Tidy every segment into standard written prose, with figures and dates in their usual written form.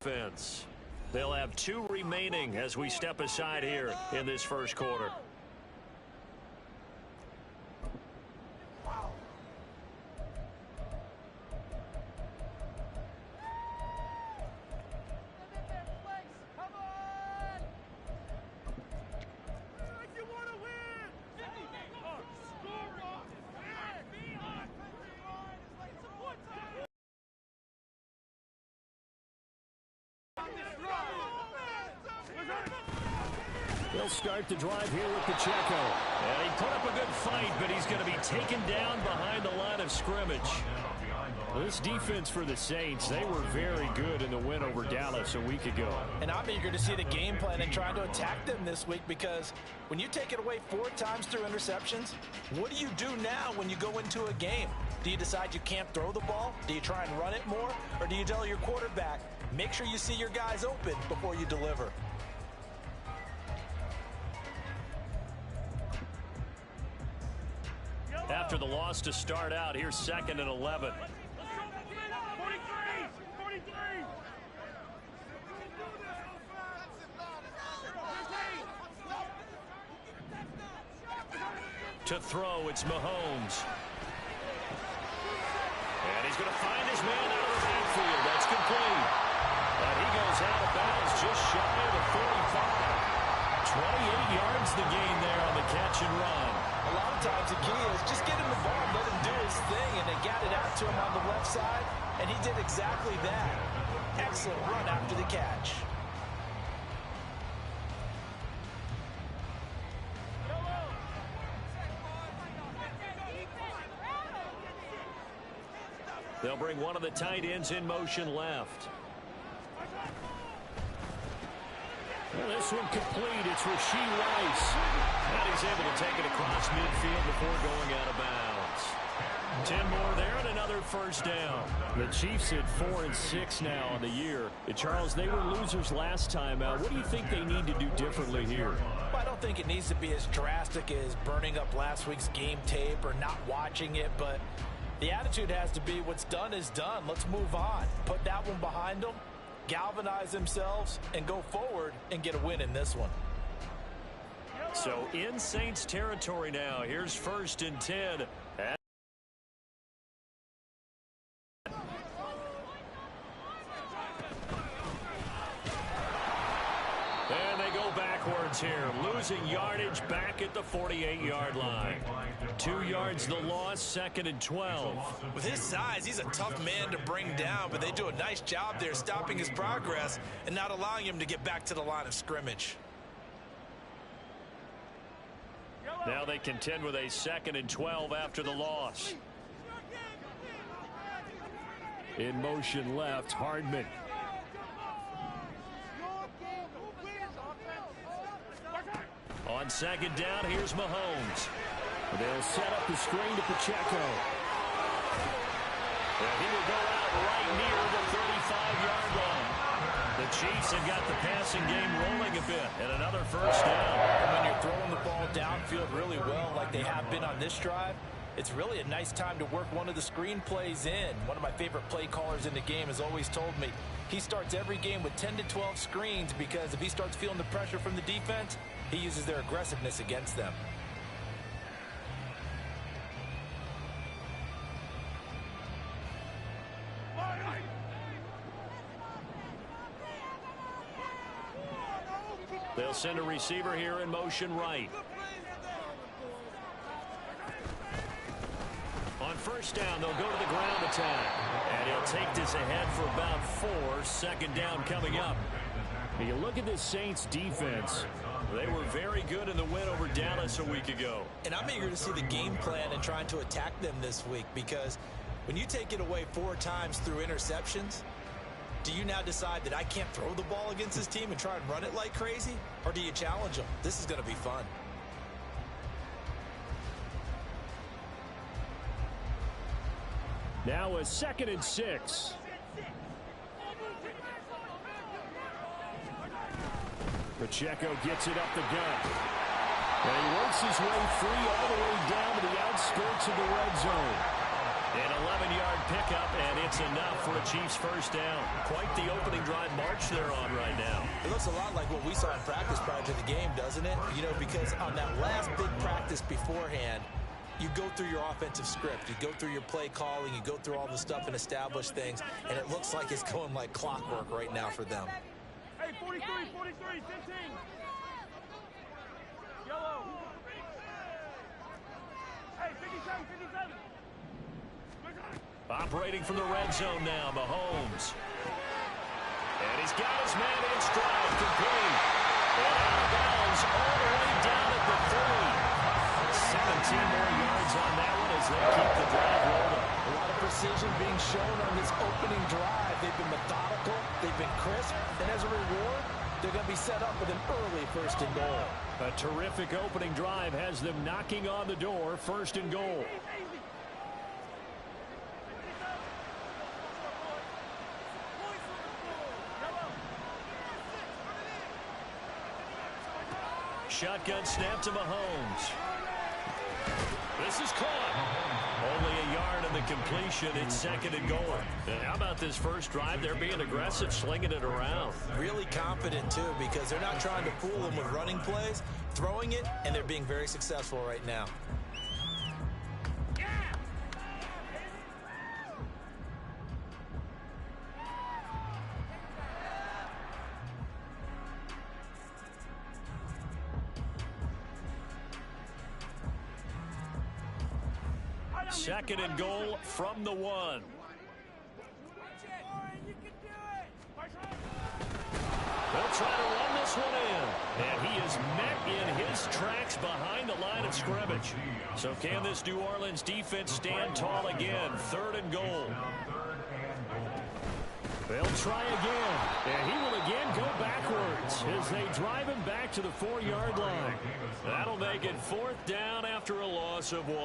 offense. They'll have 2 remaining as we step aside here in this first quarter. They'll start the drive here with Pacheco. And he put up a good fight, but he's going to be taken down behind the line of scrimmage. This defense for the Saints, they were very good in the win over Dallas a week ago. And I'm eager to see the game plan and trying to attack them this week, because when you take it away 4 times through interceptions, what do you do now when you go into a game? Do you decide you can't throw the ball? Do you try and run it more? Or do you tell your quarterback, make sure you see your guys open before you deliver? After the loss to start out, here's 2nd and 11. To throw, it's Mahomes. And he's going to find his man out of the backfield. That's complete. And he goes out of bounds just shy of the 45. 28 yards the gain there on the catch and run. A lot of times the key is just get him the ball, let him do his thing, and they got it out to him on the left side, and he did exactly that. Excellent run after the catch. They'll bring one of the tight ends in motion left. Well, this one complete. It's Rashee Rice. And he's able to take it across midfield before going out of bounds. 10 more there and another first down. The Chiefs at 4-6 now on the year. Charles, they were losers last time out. What do you think they need to do differently here? Well, I don't think it needs to be as drastic as burning up last week's game tape or not watching it, but the attitude has to be what's done is done. Let's move on. Put that one behind them, galvanize themselves, and go forward and get a win in this one. So in Saints territory now. Here's 1st and 10. And they go backwards here, losing yardage back at the 48-yard line. 2 yards the loss, 2nd and 12. With his size, he's a tough man to bring down, but they do a nice job there stopping his progress and not allowing him to get back to the line of scrimmage. Now they contend with a 2nd and 12 after the loss. In motion left, Hardman. On 2nd down, here's Mahomes. They'll set up the screen to Pacheco. And he will go out right near the 35-yard line. The Chiefs have got the passing game rolling a bit, and another first down. And when you're throwing the ball downfield really well like they have been on this drive, it's really a nice time to work one of the screen plays in. One of my favorite play callers in the game has always told me he starts every game with 10 to 12 screens, because if he starts feeling the pressure from the defense, he uses their aggressiveness against them. They'll send a receiver here in motion right. On 1st down, they'll go to the ground attack. And he'll take this ahead for about 4. 2nd down coming up. You look at this Saints defense. They were very good in the win over Dallas a week ago. And I'm eager to see the game plan and trying to attack them this week, because when you take it away 4 times through interceptions, do you now decide that I can't throw the ball against this team and try and run it like crazy? Or do you challenge them? This is going to be fun. Now a 2nd and 6. Pacheco gets it up the gut. And he works his way free all the way down to the outskirts of the red zone. An 11-yard pickup, and it's enough for a Chiefs first down. Quite the opening drive march they're on right now. It looks a lot like what we saw in practice prior to the game, doesn't it? You know, because on that last big practice beforehand, you go through your offensive script. You go through your play calling. You go through all the stuff and establish things, and it looks like it's going like clockwork right now for them. Hey, 43, 15. Yellow. Hey, 57. Operating from the red zone now, Mahomes. And he's got his man in stride, complete. And out of bounds all the way down at the 30. 17 more yards on that one as they keep the drive rolling. A lot of precision being shown on this opening drive. They've been methodical. They've been crisp. And as a reward, they're going to be set up with an early first and goal. A terrific opening drive has them knocking on the door, first and goal. Shotgun snap to Mahomes. This is caught. Only a yard on the completion. It's second and goal. And how about this first drive? They're being aggressive, slinging it around. Really confident, too, because they're not trying to fool them with running plays, throwing it, and they're being very successful right now. Second and goal from the 1. They'll try to run this one in. And he is met in his tracks behind the line of scrimmage. So can this New Orleans defense stand tall again? Third and goal. They'll try again. And he will again go backwards as they drive him back to the 4-yard line. That'll make it fourth down after a loss of 1.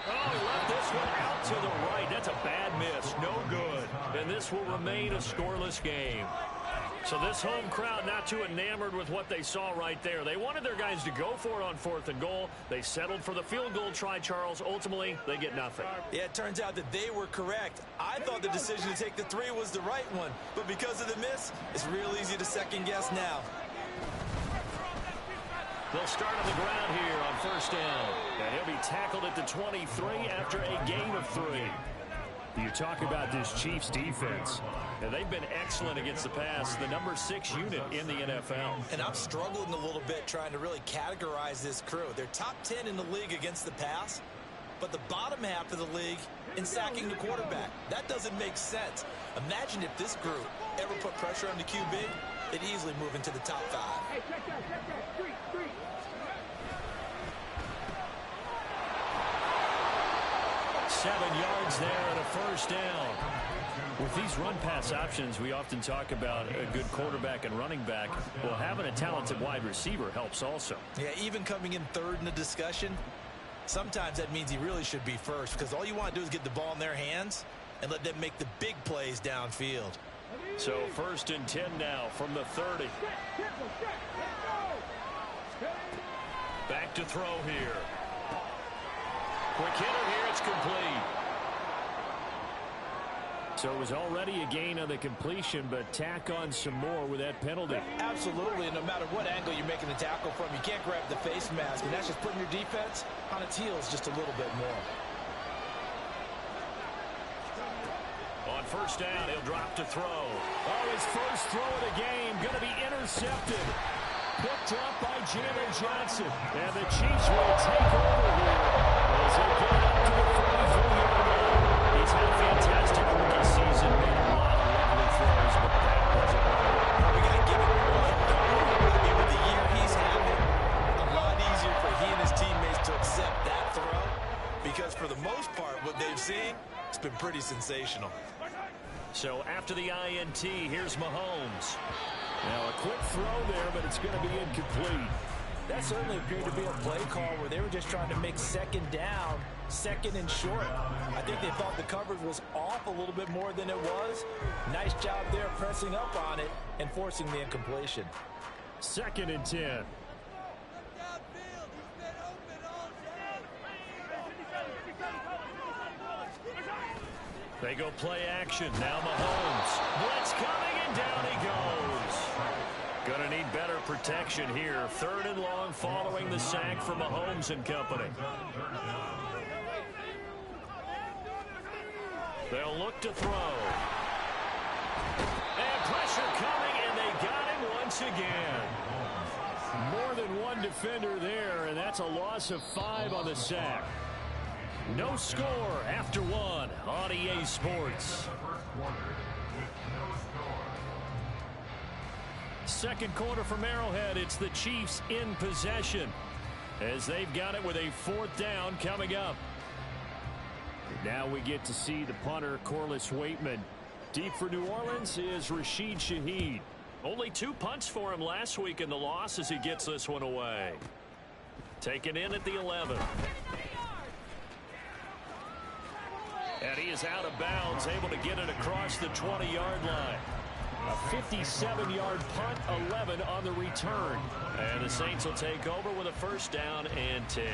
Oh, he left this one out to the right. That's a bad miss. No good. And this will remain a scoreless game. So this home crowd not too enamored with what they saw right there. They wanted their guys to go for it on fourth and goal. They settled for the field goal try, Charles. Ultimately, they get nothing. Yeah, it turns out that they were correct. I thought the decision to take the 3 was the right one. But because of the miss, it's real easy to second guess now. They'll start on the ground here on first down. And he'll be tackled at the 23 after a gain of 3. You talk about this Chiefs defense, and they've been excellent against the pass, the number 6 unit in the NFL. And I'm struggling a little bit trying to really categorize this crew. They're top 10 in the league against the pass, but the bottom half of the league in sacking the quarterback. That doesn't make sense. Imagine if this group ever put pressure on the QB, they'd easily move into the top 5. Hey, check that. 3. 7 yards there and a first down. With these run-pass options, we often talk about a good quarterback and running back. Well, having a talented wide receiver helps also. Yeah, even coming in third in the discussion, sometimes that means he really should be first because all you want to do is get the ball in their hands and let them make the big plays downfield. So first and 10 now from the 30. Back to throw here. Quick hitter here, it's complete. So it was already a gain on the completion, but tack on some more with that penalty. Absolutely, and no matter what angle you're making the tackle from, you can't grab the face mask, and that's just putting your defense on its heels just a little bit more. On first down, he'll drop to throw. Oh, his first throw of the game going to be intercepted. Picked up by Jalen Johnson. And the Chiefs will take over here as they get up to the 44-yard line. He's had a fantastic rookie season. Made a lot of lovely throws, but that wasn't right. We got to give it one. I mean, with the year he's having, a lot easier for he and his teammates to accept that throw because for the most part, what they've seen, it's been pretty sensational. So after the INT, here's Mahomes. Now a quick throw there, but it's going to be incomplete. That certainly appeared to be a play call where they were just trying to make second down, second and short. I think they thought the coverage was off a little bit more than it was. Nice job there pressing up on it and forcing the incompletion. 2nd and 10. They go play action. Now Mahomes. Blitz coming, and down he goes. Going to need better protection here. 3rd and long following the sack from Mahomes and company. They'll look to throw. And pressure coming, and they got him once again. More than one defender there, and that's a loss of 5 on the sack. No score after 1 on EA Sports. 2nd quarter from Arrowhead. It's the Chiefs in possession as they've got it with a 4th down coming up. Now we get to see the punter, Corliss Waitman. Deep for New Orleans is Rashid Shaheed. Only 2 punts for him last week in the loss as he gets this one away. Taken in at the 11. And he is out of bounds, able to get it across the 20-yard line. A 57-yard punt, 11 on the return. And the Saints will take over with a 1st down and 10.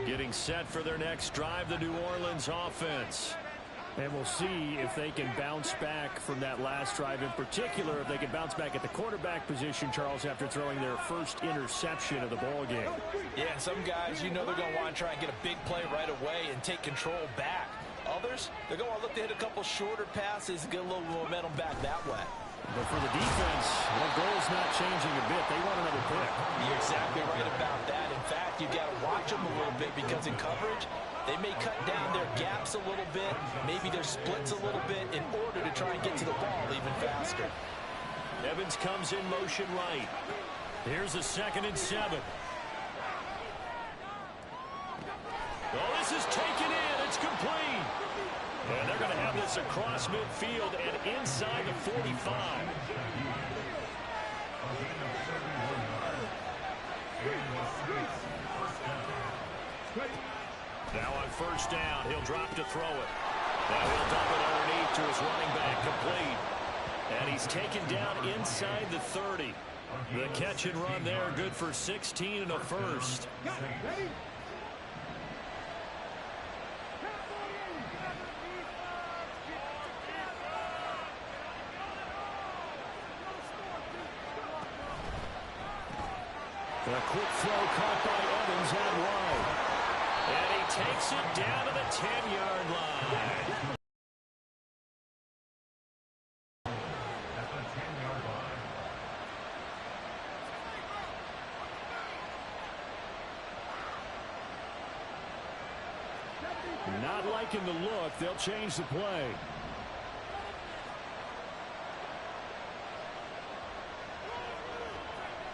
Getting set for their next drive, the New Orleans offense. And we'll see if they can bounce back from that last drive. In particular, if they can bounce back at the quarterback position, Charles, after throwing their first interception of the ball game. Yeah, some guys, you know they're going to want to try and get a big play right away and take control back. Others, they're going to look to hit a couple shorter passes and get a little momentum back that way. But for the defense, the goal's not changing a bit. They want another pick. You're exactly right about that. In fact, you've got to watch them a little bit because in coverage, they may cut down their gaps a little bit, maybe their splits a little bit in order to try and get to the ball even faster. Evans comes in motion right. Here's a 2nd and 7. Oh, this is taken in. It's complete. And they're going to have this across midfield and inside the 45. Now on 1st down, he'll drop to throw it. Now he'll dump it underneath to his running back, complete. And he's taken down inside the 30. The catch and run there, good for 16 and a 1st. A quick throw caught by Evans out wide. And he takes it down to the 10-yard line. Not liking the look. They'll change the play.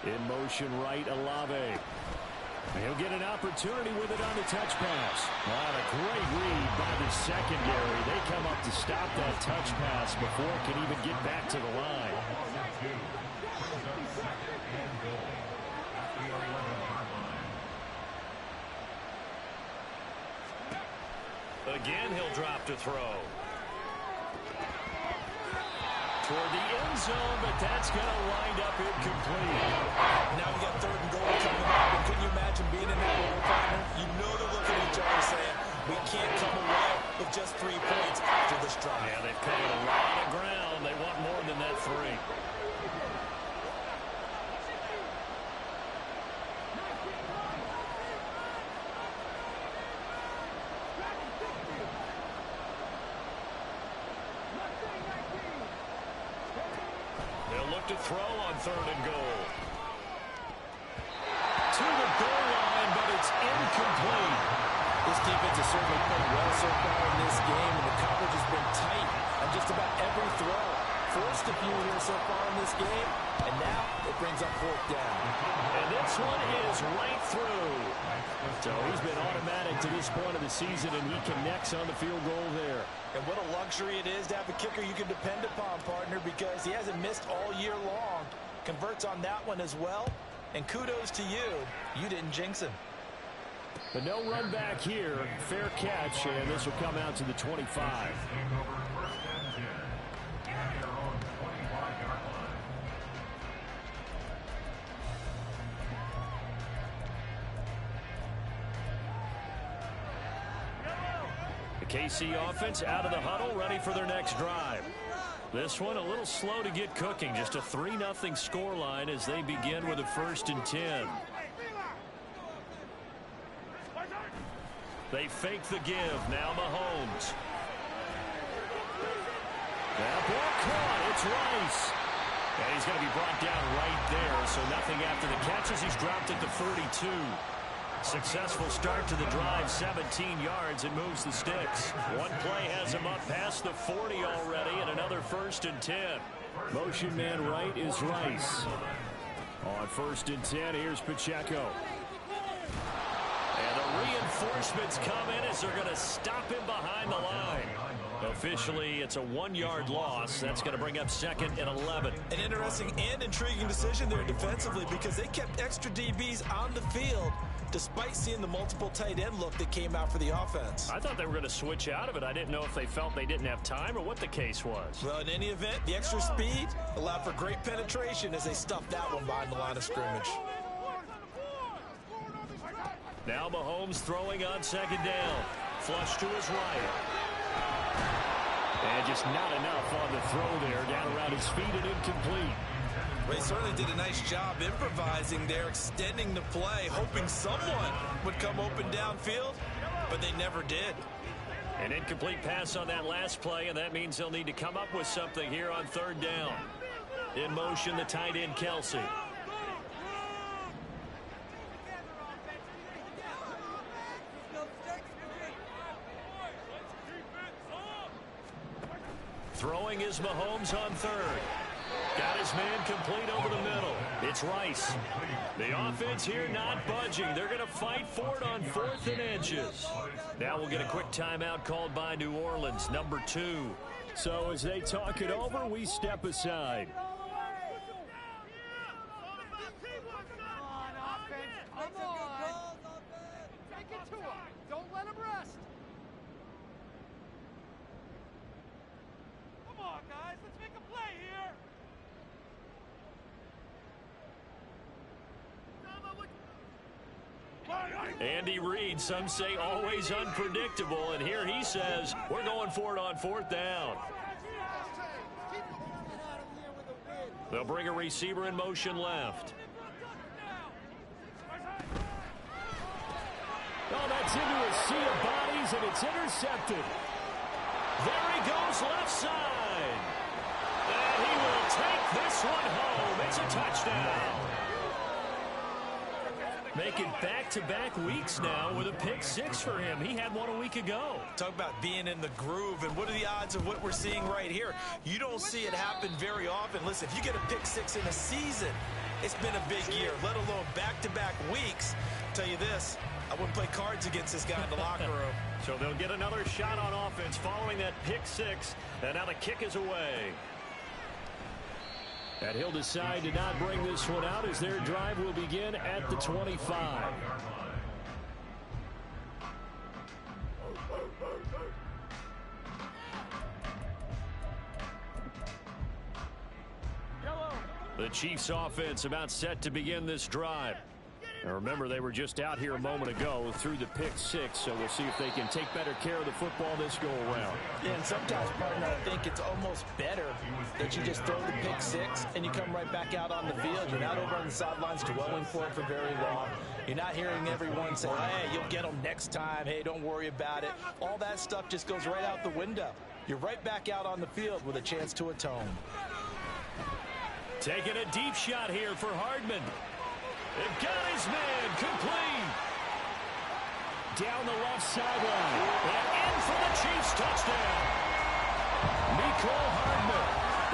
In motion right, Olave. He'll get an opportunity with it on the touch pass. A great read by the secondary. They come up to stop that touch pass before it can even get back to the line. Again, he'll drop to throw. Toward the end zone, but that's going to wind up incomplete. Now we got 3rd and goal coming up. And can you imagine being in that role, partner? You know they're looking at each other saying, we can't come away with just 3 points after this drive. Yeah, they've covered a lot of ground. They want more than that 3. To throw on 3rd and goal. To the goal line, but it's incomplete. This defense has certainly played well so far in this game, and the coverage has been tight on just about every throw. Forced a few here so far in this game, and now it brings up 4th down. And this one is right through. So he's been automatic to this point of the season, and he connects on the field goal there. And what a luxury it is to have a kicker you can depend upon, partner, because he hasn't missed all year long. Converts on that one as well. And kudos to you. You didn't jinx him. But no run back here. Fair catch, and this will come out to the 25. KC offense out of the huddle, ready for their next drive. This one a little slow to get cooking. Just a 3-0 scoreline as they begin with a 1st and 10. They fake the give. Now Mahomes. That ball caught. It's Rice. And he's going to be brought down right there. So nothing after the catches. He's dropped at the 42. Successful start to the drive, 17 yards, and moves the sticks. One play has him up past the 40 already, and another 1st and 10. Motion man right is Rice. On 1st and 10, here's Pacheco. And the reinforcements come in as they're going to stop him behind the line. Officially, it's a 1-yard loss. That's going to bring up 2nd and 11. An interesting and intriguing decision there defensively because they kept extra DBs on the field despite seeing the multiple tight end look that came out for the offense. I thought they were going to switch out of it. I didn't know if they felt they didn't have time or what the case was. Well, in any event, the extra speed allowed for great penetration as they stuffed that one behind the line of scrimmage. Now Mahomes throwing on 2nd down. Flush to his right. And just not enough on the throw there. Down around his feet and incomplete. Well, he certainly did a nice job improvising there, extending the play, hoping someone would come open downfield, but they never did. An incomplete pass on that last play, and that means they'll need to come up with something here on 3rd down. In motion, the tight end, Kelsey. Throwing is Mahomes on 3rd. Got his man complete over the middle. It's Rice. The offense here not budging. They're going to fight for it on 4th and inches. Now we'll get a quick timeout called by New Orleans, number 2. So as they talk it over, we step aside. Andy Reid, some say always unpredictable, and here he says we're going for it on 4th down. They'll bring a receiver in motion left. Oh, that's into a sea of bodies, and it's intercepted. There he goes left side. And he will take this one home. It's a touchdown. Making back-to-back weeks now with a pick 6 for him. He had one a week ago. Talk about being in the groove, and what are the odds of what we're seeing right here? You don't see it happen very often. Listen, if you get a pick 6 in a season, it's been a big year, let alone back-to-back weeks. I'll tell you this, I wouldn't play cards against this guy in the locker room. So they'll get another shot on offense following that pick 6, and now the kick is away. And he'll decide to not bring this one out as their drive will begin at the 25. The Chiefs offense about set to begin this drive. And remember, they were just out here a moment ago through the pick 6, so we'll see if they can take better care of the football this go-around. Yeah, and sometimes, partner, I think it's almost better that you just throw the pick 6 and you come right back out on the field. You're not over on the sidelines dwelling for it for very long. You're not hearing everyone say, hey, you'll get them next time. Hey, don't worry about it. All that stuff just goes right out the window. You're right back out on the field with a chance to atone. Taking a deep shot here for Hardman. They've got his man complete. Down the left sideline. And in for the Chiefs touchdown. Mecole Hardman,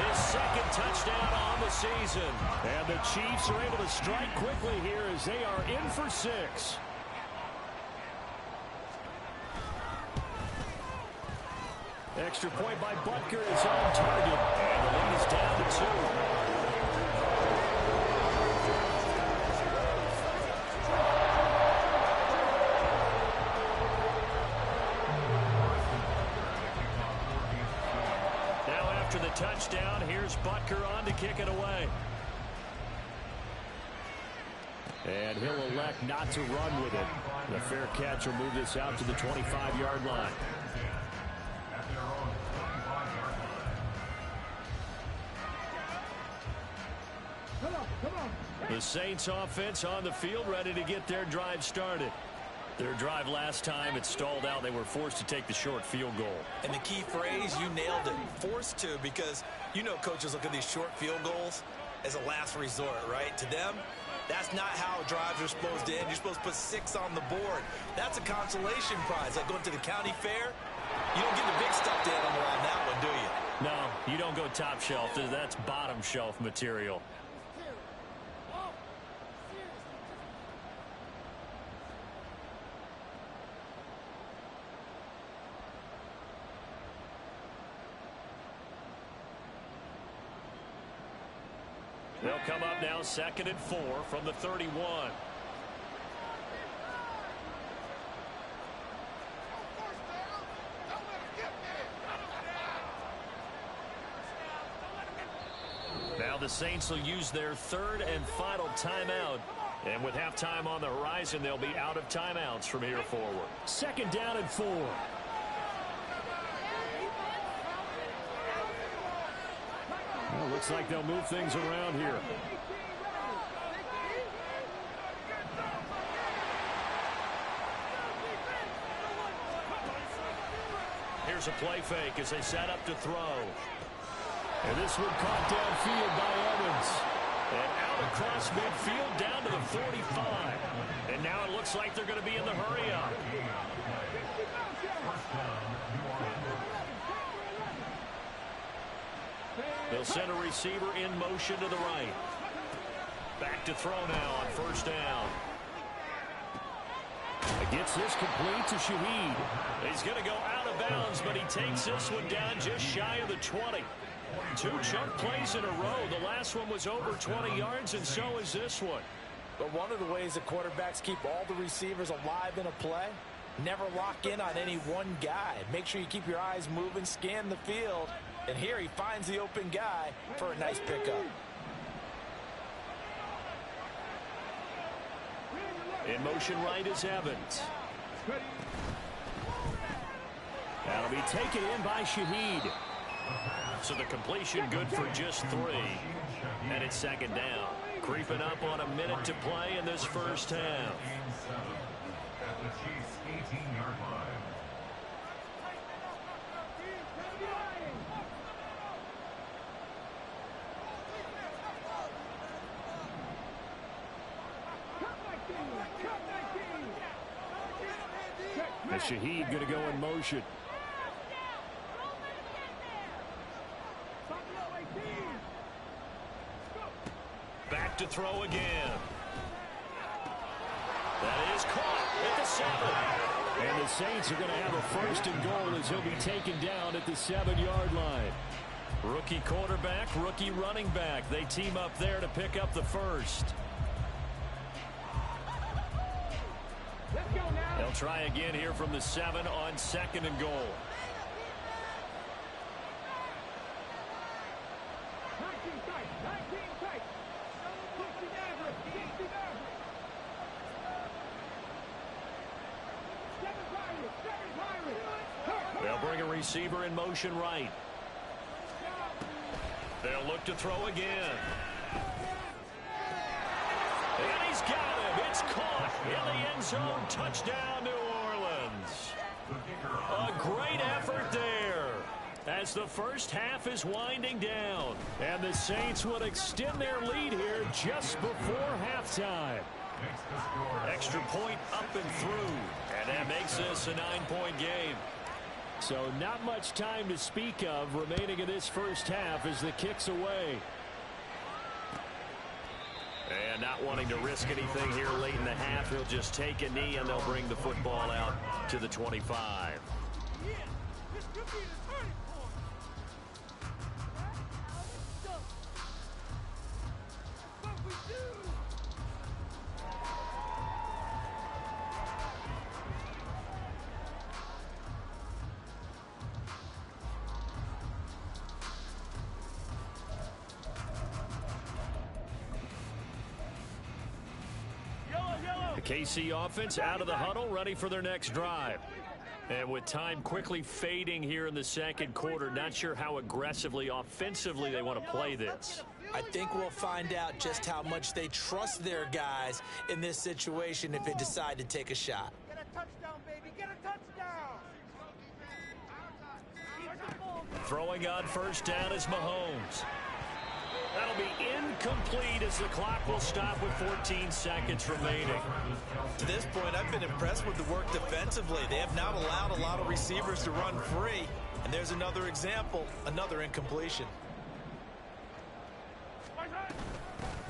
his 2nd touchdown on the season. And the Chiefs are able to strike quickly here as they are in for 6. Extra point by Butker is on target. And the lead is down to 2. Touchdown. Here's Butker on to kick it away. And he'll elect not to run with it. The fair catch will move this out to the 25-yard line. The Saints offense on the field, ready to get their drive started. Their drive last time, it stalled out. They were forced to take the short field goal. And the key phrase, you nailed it, forced to, because you know coaches look at these short field goals as a last resort, right? To them, that's not how drives are supposed to end. You're supposed to put 6 on the board. That's a consolation prize, like going to the county fair. You don't get the big stuffed animal on that one, do you? No, you don't go top shelf. That's bottom shelf material. They'll come up now 2nd and 4 from the 31. Now the Saints will use their 3rd and final timeout. And with halftime on the horizon, they'll be out of timeouts from here forward. 2nd down and 4. Well, looks like they'll move things around here. Here's a play fake as they set up to throw. And this one caught downfield by Evans. And out across midfield down to the 45. And now it looks like they're going to be in the hurry-up. They'll send a receiver in motion to the right. Back to throw now on 1st down. Gets this complete to Shaheed. He's going to go out of bounds, but he takes this one down just shy of the 20. 2 chunk plays in a row. The last one was over 20 yards, and so is this one. But one of the ways that quarterbacks keep all the receivers alive in a play, never lock in on any one guy. Make sure you keep your eyes moving, scan the field. And here he finds the open guy for a nice pickup. In motion right is Evans. That'll be taken in by Shaheed. So the completion good for just 3. And it's 2nd down. Creeping up on a minute to play in this first half. And Shaheed going to go in motion. Back to throw again. That is caught at the 7. And the Saints are going to have a 1st and goal as he'll be taken down at the 7-yard line. Rookie quarterback, rookie running back. They team up there to pick up the 1st. They'll try again here from the 7 on 2nd and goal. They'll bring a receiver in motion right. They'll look to throw again. And he's got him. It's caught in the end zone. Touchdown, New Orleans. A great effort there as the first half is winding down. And the Saints will extend their lead here just before halftime. Extra point up and through. And that makes this a 9-point game. So not much time to speak of remaining in this first half as the kick's away. And not wanting to risk anything here late in the half, he'll just take a knee and they'll bring the football out to the 25. KC offense out of the huddle, ready for their next drive. And with time quickly fading here in the 2nd quarter, not sure how aggressively, offensively they want to play this. I think we'll find out just how much they trust their guys in this situation if they decide to take a shot. Get a touchdown, baby. Get a touchdown. Throwing on first down is Mahomes. That'll be incomplete as the clock will stop with 14 seconds remaining. To this point, I've been impressed with the work defensively. They have not allowed a lot of receivers to run free. And there's another example, another incompletion.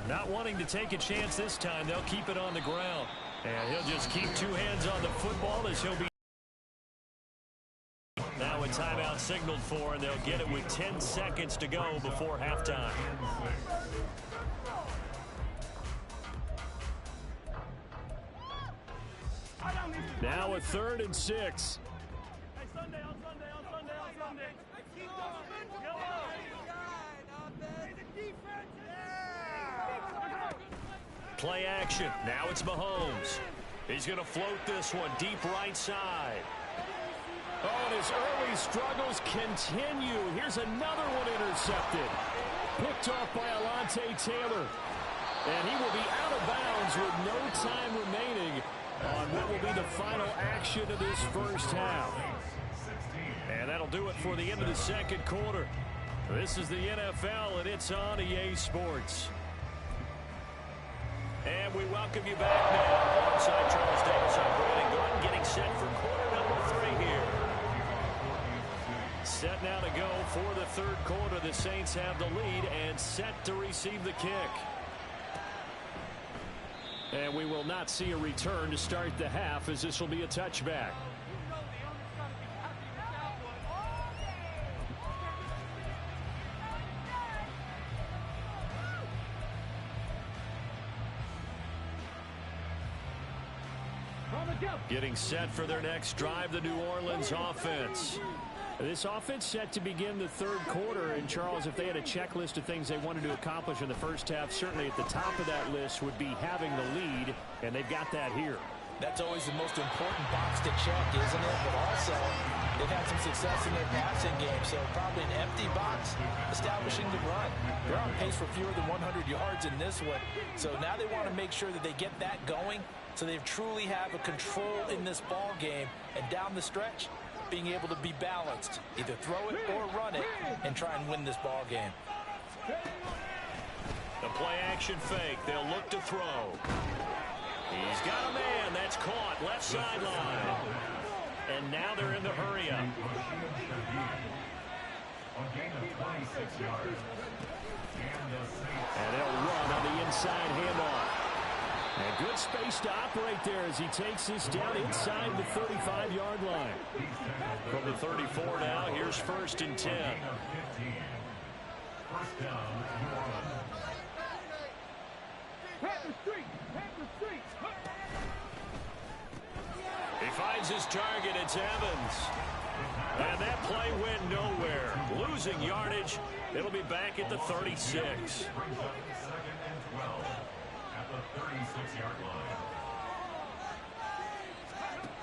Not wanting to take a chance this time, they'll keep it on the ground. And he'll just keep two hands on the football as he'll be now a timeout signaled for, and they'll get it with 10 seconds to go before halftime. Now a 3rd and 6. Hey, Sunday, on Sunday, on Sunday, on Sunday. Keep going. Yellow. Play action. Now it's Mahomes. He's going to float this one deep right side. Oh, and his early struggles continue. Here's another one intercepted. Picked off by Alontae Taylor. And he will be out of bounds with no time remaining on what will be the final action of this first half. And that'll do it for the end of the second quarter. This is the NFL, and it's on EA Sports. And we welcome you back now alongside Charles Davis. I'm Brandon Gordon getting set for quarter number 3 here. Set now to go for the third quarter. The Saints have the lead and set to receive the kick. And we will not see a return to start the half, as this will be a touchback. Getting set for their next drive, the New Orleans offense. This offense set to begin the third quarter. And, Charles, if they had a checklist of things they wanted to accomplish in the first half, certainly at the top of that list would be having the lead, and they've got that here. That's always the most important box to check, isn't it? But also, they've had some success in their passing game, so probably an empty box establishing the run. They're on pace for fewer than 100 yards in this one, so now they want to make sure that they get that going so they truly have a control in this ball game, and down the stretch, being able to be balanced, either throw it or run it, and try and win this ball game. The play action fake. They'll look to throw. He's got a man. That's caught. Left sideline. And now they're in the hurry up. And they'll run on the inside handoff. And good space to operate there as he takes this down inside the 35-yard line. From the 34 now, here's 1st and 10. He finds his target. It's Evans. And that play went nowhere. Losing yardage. It'll be back at the 36.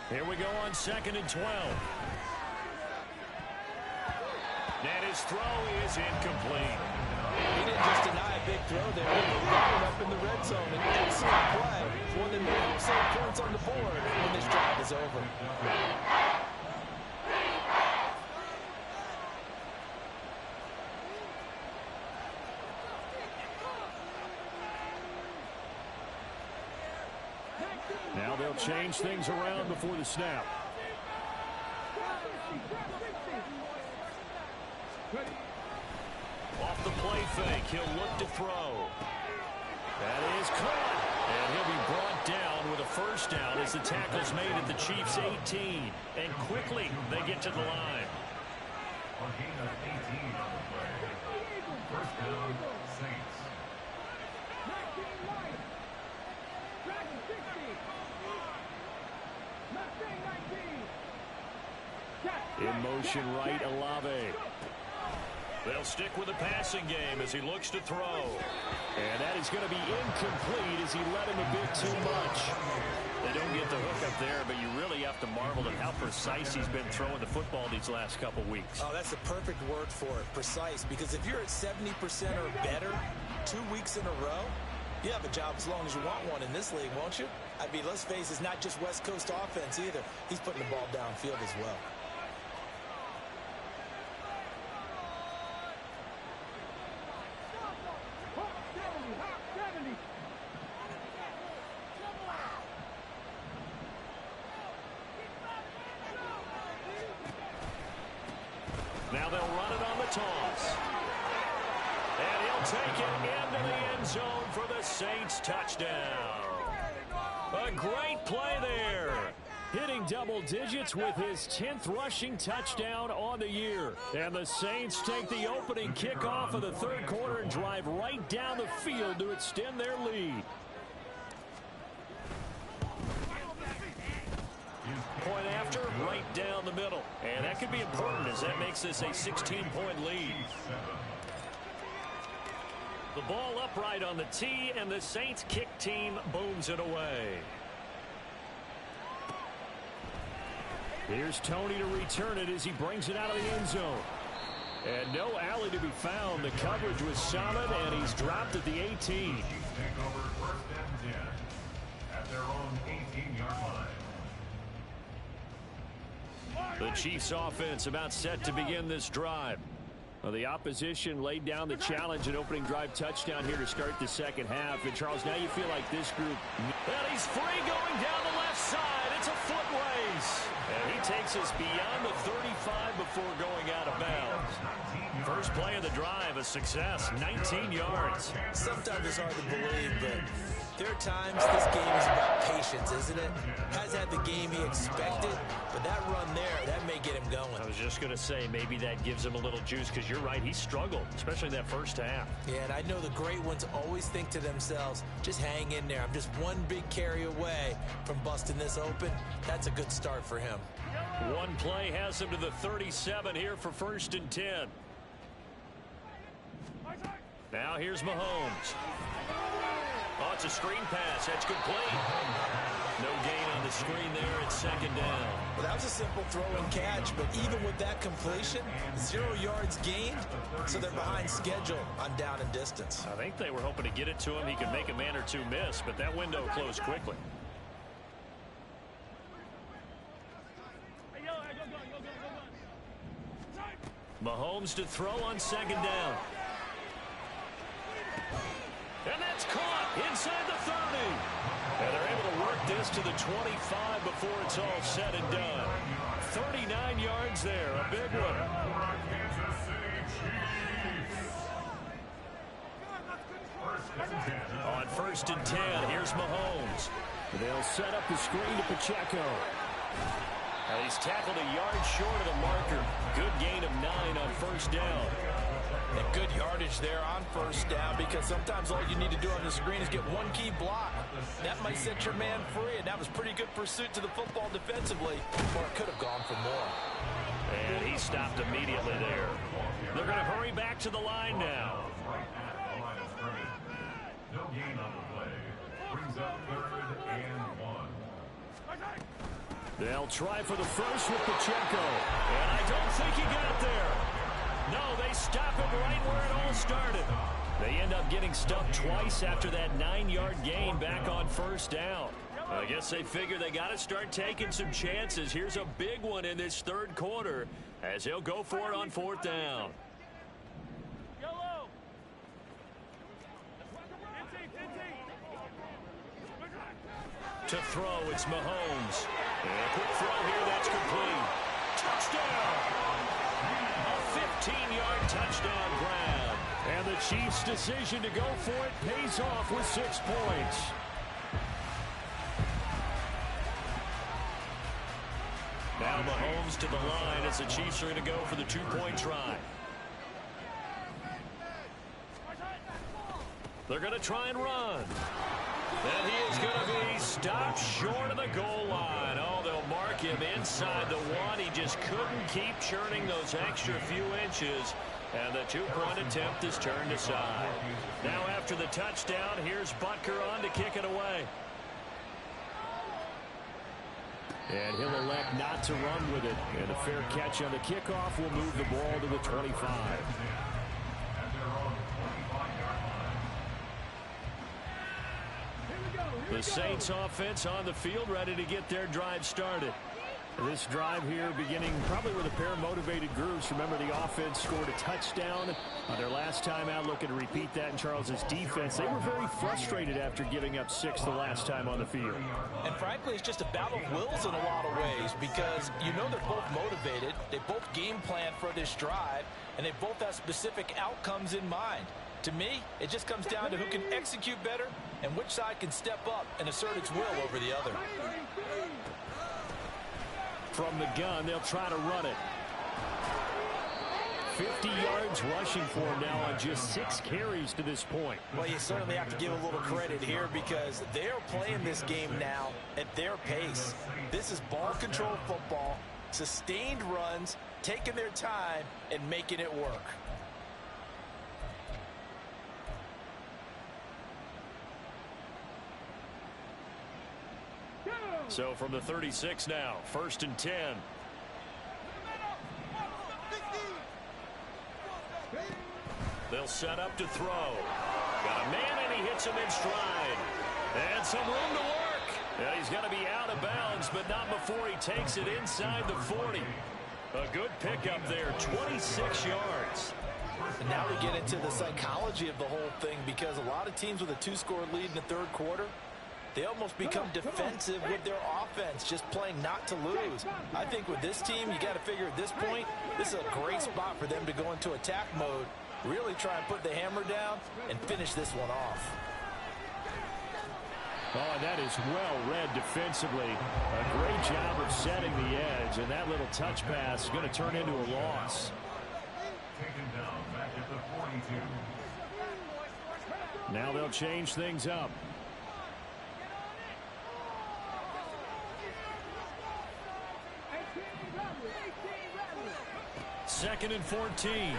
Here we go on 2nd and 12. And his throw is incomplete. He didn't just deny a big throw there. He got it up in the red zone. An excellent play. One that may help save points on the board when this drive is over. Now they'll change things around before the snap. Off the play fake, he'll look to throw. That is caught. And he'll be brought down with a first down as the tackle's made at the Chiefs' 18. And quickly they get to the line. First down, Saints. In motion right, Olave. They'll stick with the passing game as he looks to throw. And that is going to be incomplete as he led him a bit too much. They don't get the hook up there, but you really have to marvel at how precise he's been throwing the football these last couple weeks. Oh, that's the perfect word for it, precise. Because if you're at 70% or better, 2 weeks in a row? You have a job as long as you want one in this league, won't you? I mean, let's face it, it's not just West Coast offense either. He's putting the ball downfield as well. Now they'll run it on the toss. And he'll take it into the end zone for the Saints touchdown. A great play there. Hitting double digits with his 10th rushing touchdown on the year. And the Saints take the opening kickoff of the third quarter and drive right down the field to extend their lead. Point after, right down the middle. And that could be important as that makes this a 16-point lead. The ball upright on the tee, and the Saints kick team booms it away. Here's Tony to return it as he brings it out of the end zone. And no alley to be found. The coverage was solid, and he's dropped at the 18. Take over first and 10 at their own 18-yard line. The Chiefs offense about set to begin this drive. Well, the opposition laid down the challenge and opening drive touchdown here to start the second half. And, Charles, now you feel like this group... And he's free going down the left side. It's a foot race. And he takes us beyond the 35 before going out of bounds. First play of the drive, a success, 19 yards. Sometimes it's hard to believe, but there are times this game is about patience, isn't it? Has had the game he expected, but that run there, that may get him going. I was just going to say, maybe that gives him a little juice, because you're right, he struggled, especially in that first half. Yeah, and I know the great ones always think to themselves, just hang in there. I'm just one big carry away from busting this open. That's a good start for him. One play has him to the 37 here for first and 10. Now here's Mahomes. Oh, it's a screen pass. That's complete. No gain on the screen there. It's second down. Well, that was a simple throw and catch, but even with that completion, 0 yards gained, so they're behind schedule on down and distance. I think they were hoping to get it to him. He could make a man or two miss, but that window closed quickly. Mahomes to throw on second down. And that's caught inside the 30. And they're able to work this to the 25 before it's all said and done. 39 yards there, a big one. On first and 10, here's Mahomes. They'll set up the screen to Pacheco. And he's tackled a yard short of the marker. Good gain of 9 on first down. And good yardage there on first down, because sometimes all you need to do on the screen is get one key block. That might set your man free, and that was pretty good pursuit to the football defensively, or it could have gone for more. And he stopped immediately there. They're going to hurry back to the line now. No gain on the play. Brings up 3rd and 1. They'll try for the first with Pacheco. And I don't think he got there. No, they stop him right where it all started. They end up getting stuffed twice after that 9-yard gain back on first down. I guess they figure they got to start taking some chances. Here's a big one in this third quarter as he'll go for it on fourth down. To throw, it's Mahomes. And a quick throw here, that's complete. Touchdown! A 15-yard touchdown grab. And the Chiefs' decision to go for it pays off with 6 points. Now Mahomes to the line as the Chiefs are going to go for the 2-point try. They're going to try and run. And he is going to be stopped short of the goal line. Oh, they'll mark him inside the 1. He just couldn't keep churning those extra few inches. And the 2-point attempt is turned aside. Now after the touchdown, here's Butker on to kick it away. And he'll elect not to run with it. And a fair catch on the kickoff will move the ball to the 25. The Saints offense on the field, ready to get their drive started. This drive here beginning probably with a pair of motivated groups. Remember, the offense scored a touchdown their last time out. Looking to repeat that in Charles's defense. They were very frustrated after giving up 6 the last time on the field. And frankly, it's just a battle of wills in a lot of ways, because you know they're both motivated. They both game plan for this drive, and they both have specific outcomes in mind. To me, it just comes down to who can execute better and which side can step up and assert its will over the other. From the gun, they'll try to run it. 50 yards rushing for him now on just 6 carries to this point. Well, you certainly have to give a little credit here, because they're playing this game now at their pace. This is ball control football, sustained runs, taking their time and making it work. So from the 36 now, 1st and 10. They'll set up to throw. Got a man, and he hits him in stride. And some room to work. Yeah, he's going to be out of bounds, but not before he takes it inside the 40. A good pickup there, 26 yards. And now we get into the psychology of the whole thing, because a lot of teams with a 2-score lead in the third quarter, they almost become defensive with their offense, just playing not to lose. I think with this team, you got to figure at this point, this is a great spot for them to go into attack mode, really try and put the hammer down and finish this one off. Oh, and that is well read defensively. A great job of setting the edge, and that little touch pass is going to turn into a loss. Taken down back at the 42. Now they'll change things up. Second and 14.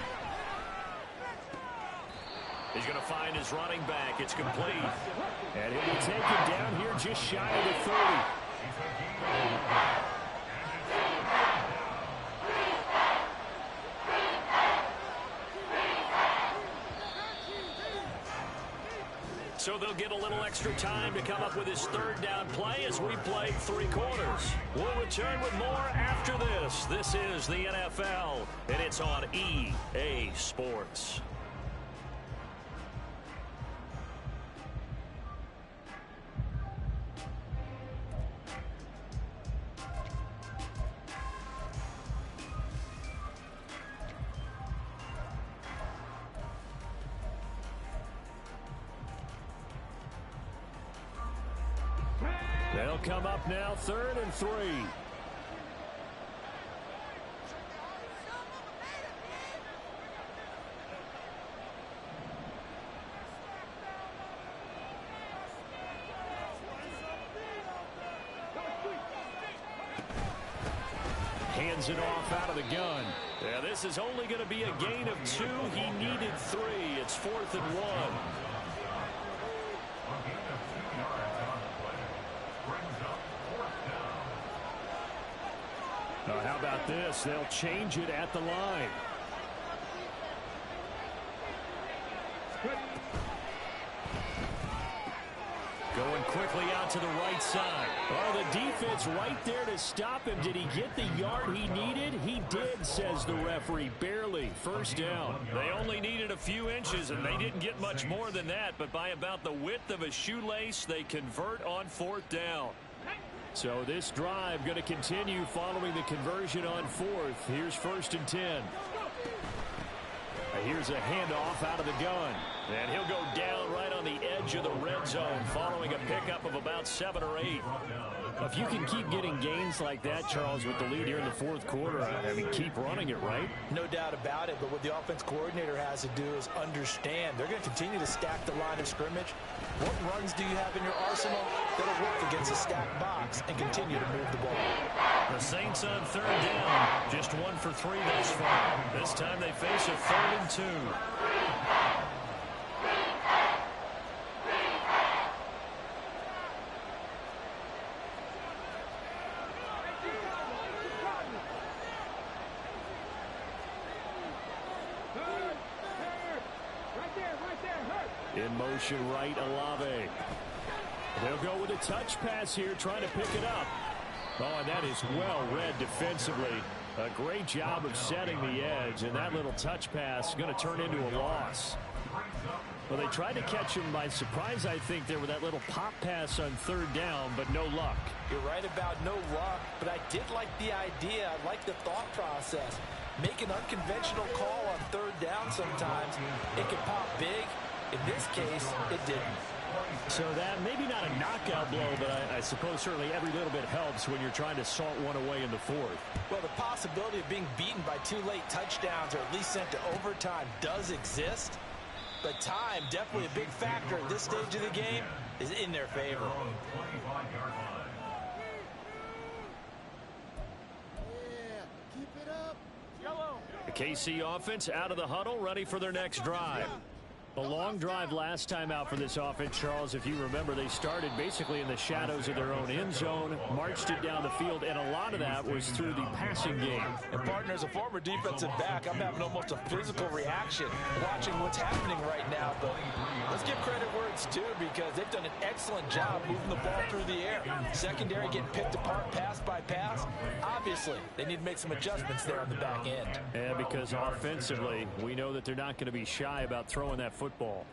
He's going to find his running back. It's complete. And he'll be taken down here just shy of the 30. So they'll get a little extra time to come up with his third down play as we play 3 quarters. We'll return with more after this. This is the NFL, and it's on EA Sports. They'll come up now, 3rd and 3. Hands it off out of the gun. Yeah, this is only going to be a gain of 2. He needed 3. It's 4th and 1. How about this? They'll change it at the line. Going quickly out to the right side. Oh, the defense right there to stop him. Did he get the yard he needed? He did, says the referee. Barely. 1st down. They only needed a few inches, and they didn't get much more than that. But by about the width of a shoelace, they convert on 4th down. So this drive going to continue following the conversion on 4th. Here's 1st and 10. Here's a handoff out of the gun. And he'll go down right on the edge of the red zone following a pickup of about 7 or 8. If you can keep getting gains like that, Charles, with the lead here in the 4th quarter, I mean, keep running it, right? No doubt about it, but what the offense coordinator has to do is understand they're going to continue to stack the line of scrimmage. What runs do you have in your arsenal that'll work against a stacked box and continue to move the ball? The Saints on 3rd down, just 1 for 3 thus far. This time they face a 3rd and 2. In motion right, Olave. They'll go with a touch pass here, trying to pick it up. Oh, and that is well read defensively. A great job of setting the edge, and that little touch pass is going to turn into a loss. Well, they tried to catch him by surprise, I think, there with that little pop pass on third down, but no luck. You're right about no luck, but I did like the idea. I like the thought process. Make an unconventional call on third down sometimes. It can pop big. In this case, it didn't. So that maybe not a knockout blow, but I suppose certainly every little bit helps when you're trying to salt one away in the fourth. Well, the possibility of being beaten by 2 late touchdowns or at least sent to overtime does exist. But time, definitely a big factor at this stage of the game, is in their favor. The KC offense out of the huddle, ready for their next drive. A long drive last time out for this offense, Charles. If you remember, they started basically in the shadows of their own end zone, marched it down the field, and a lot of that was through the passing game. And, partner, as a former defensive back, I'm having almost a physical reaction watching what's happening right now. But let's give credit where it's due, because they've done an excellent job moving the ball through the air. Secondary getting picked apart pass by pass. Obviously, they need to make some adjustments there on the back end. Yeah, because offensively, we know that they're not going to be shy about throwing that football.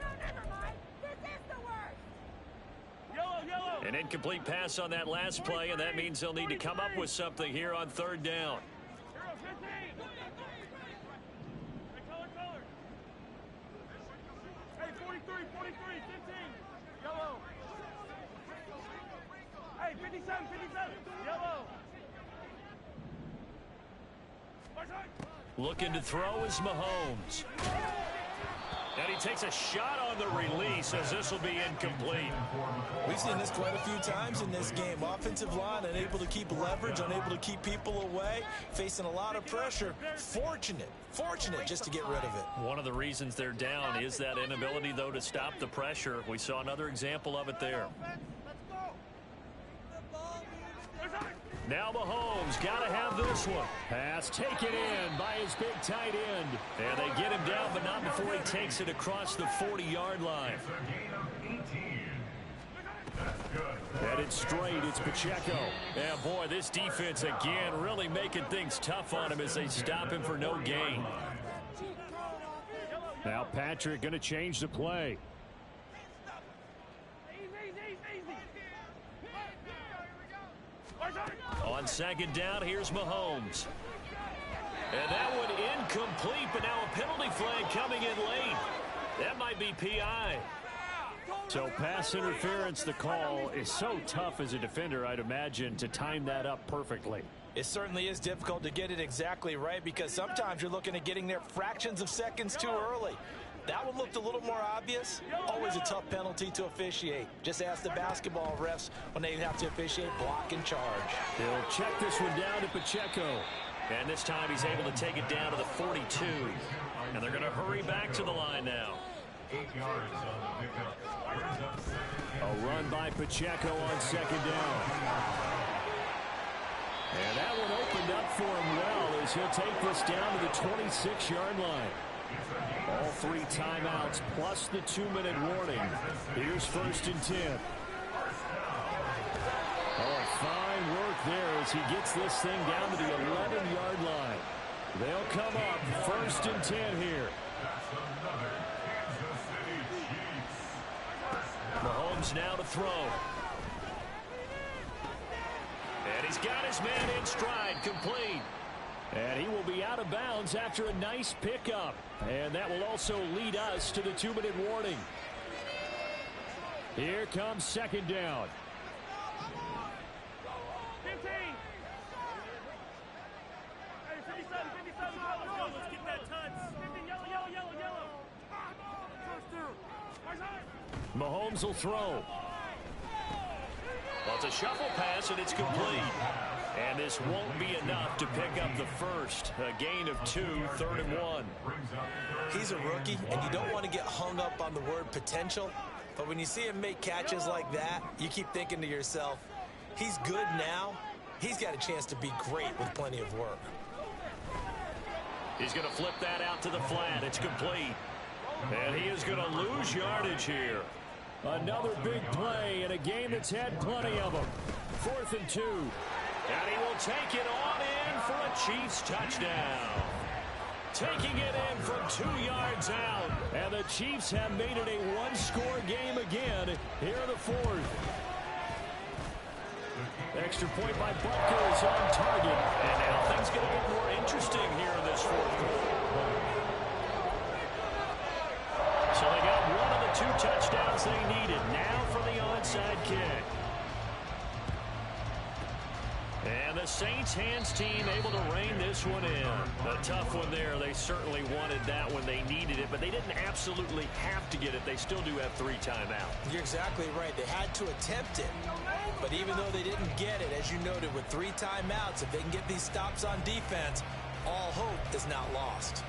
An incomplete pass on that last play, and that means they'll need to come up with something here on third down. Hey, 43, 15. Yellow. Hey, 57, yellow. Looking to throw is Mahomes. And he takes a shot on the release as this will be incomplete. We've seen this quite a few times in this game. Offensive line unable to keep leverage, unable to keep people away, facing a lot of pressure. Fortunate just to get rid of it. One of the reasons they're down is that inability, though, to stop the pressure. We saw another example of it there. Now Mahomes got to have this one. Pass taken in by his big tight end. And they get him down, but not before he takes it across the 40-yard line. Headed straight, it's Pacheco. And boy, this defense again really making things tough on him as they stop him for no gain. Now Patrick going to change the play. On second down, here's Mahomes. And that one incomplete, but now a penalty flag coming in late. That might be PI. So pass interference, the call is so tough as a defender, I'd imagine, to time that up perfectly. It certainly is difficult to get it exactly right, because sometimes you're looking at getting there fractions of seconds too early. That one looked a little more obvious. Always a tough penalty to officiate. Just ask the basketball refs when they have to officiate block and charge. He'll check this one down to Pacheco. And this time he's able to take it down to the 42. And they're going to hurry back to the line now. 8 yards on the pickup. A run by Pacheco on second down. And that one opened up for him well as he'll take this down to the 26-yard line. All 3 timeouts plus the 2-minute warning. Here's 1st and 10. Oh, fine work there as he gets this thing down to the 11-yard line. They'll come up 1st and 10 here. Mahomes now to throw. And he's got his man in stride, complete. And he will be out of bounds after a nice pickup. And that will also lead us to the 2-minute warning. Here comes second down. 15. Hey, 57, yellow. Let's get that touch. 15, yellow. Mahomes will throw. Well, it's a shuffle pass, and it's complete. And this won't be enough to pick up the first. A gain of 2, 3rd and 1. He's a rookie, and you don't want to get hung up on the word potential. But when you see him make catches like that, you keep thinking to yourself, he's good now. He's got a chance to be great with plenty of work. He's going to flip that out to the flat. It's complete. And he is going to lose yardage here. Another big play in a game that's had plenty of them. 4th and 2. And he will take it on in for a Chiefs touchdown. Taking it in from 2 yards out. And the Chiefs have made it a one-score game again here in the 4th. Extra point by Butker is on target. And now things get a bit more interesting here in this 4th quarter. So they got one of the 2 touchdowns they needed. Now for the onside kick. And the Saints hands team able to rein this one in. A tough one there. They certainly wanted that when they needed it, but they didn't absolutely have to get it. They still do have 3 timeouts. You're exactly right. They had to attempt it. But even though they didn't get it, as you noted, with 3 timeouts, if they can get these stops on defense, all hope is not lost.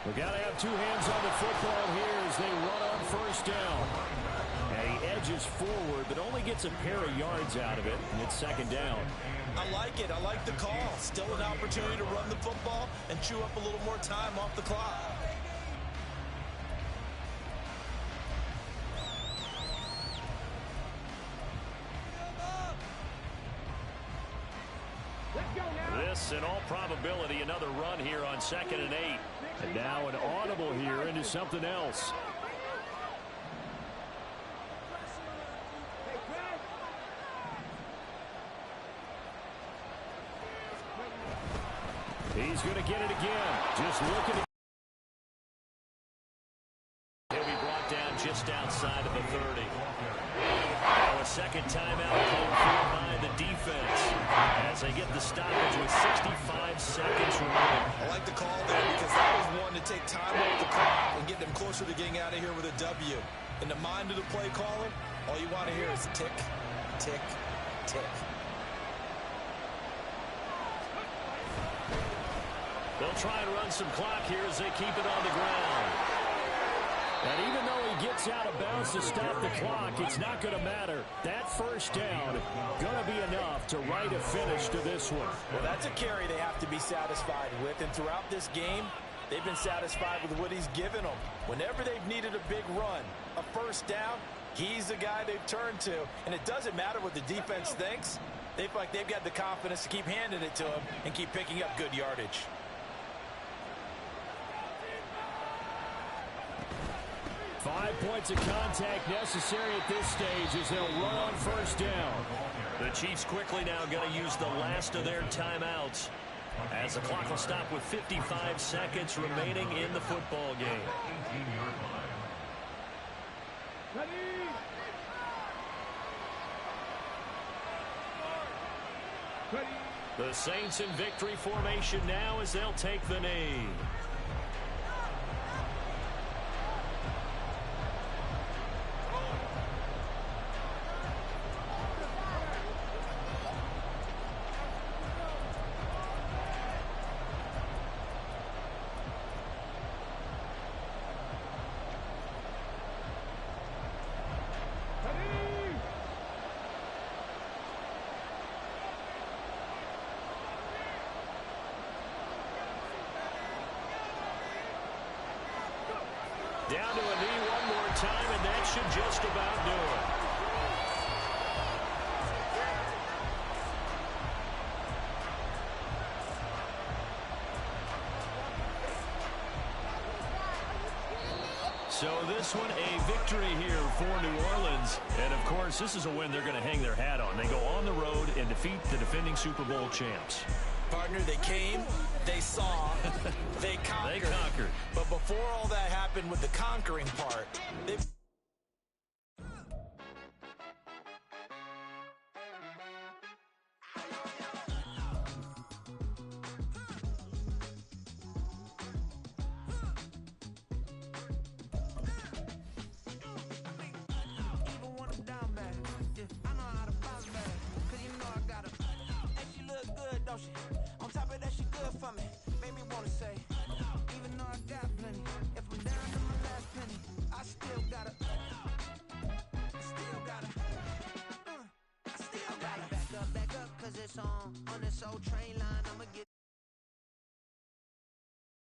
We got to have 2 hands on the football here as they run on 1st down. And he edges forward, but only gets a pair of yards out of it, and it's 2nd down. I like it. I like the call. Still an opportunity to run the football and chew up a little more time off the clock. This, in all probability, another run here on 2nd and 8. And now an audible here into something else. He's going to get it again. Just looking at. He'll be brought down just outside of the 30. Now a 2nd timeout called for by the defense as they get the stoppage with 65 seconds remaining. I like the call there because that was one to take time off the clock and get them closer to getting out of here with a W. In the mind of the play caller, all you want to hear is tick, tick, tick. They'll try and run some clock here as they keep it on the ground. And even though he gets out of bounds to stop the clock, it's not going to matter. That 1st down going to be enough to write a finish to this one. Well, that's a carry they have to be satisfied with. And throughout this game, they've been satisfied with what he's given them. Whenever they've needed a big run, a 1st down, he's the guy they've turned to. And it doesn't matter what the defense thinks. They feel like they've got the confidence to keep handing it to him and keep picking up good yardage. 5 points of contact necessary at this stage as they'll run on 1st down. The Chiefs quickly now going to use the last of their timeouts as the clock will stop with 55 seconds remaining in the football game. 18-yard line. The Saints in victory formation now as they'll take the knee. Down to a knee one more time, and that should just about do it. So this one a victory here for New Orleans. And, of course, this is a win they're going to hang their hat on. They go on the road and defeat the defending Super Bowl champs. Partner, they came, they saw, they conquered. They conquered. But before all that happened with the conquering part, they... On top of that, she good for me. Made me wanna say, even though I got plenty, if I'm down to my last penny, I still gotta song on this old train line. I'ma get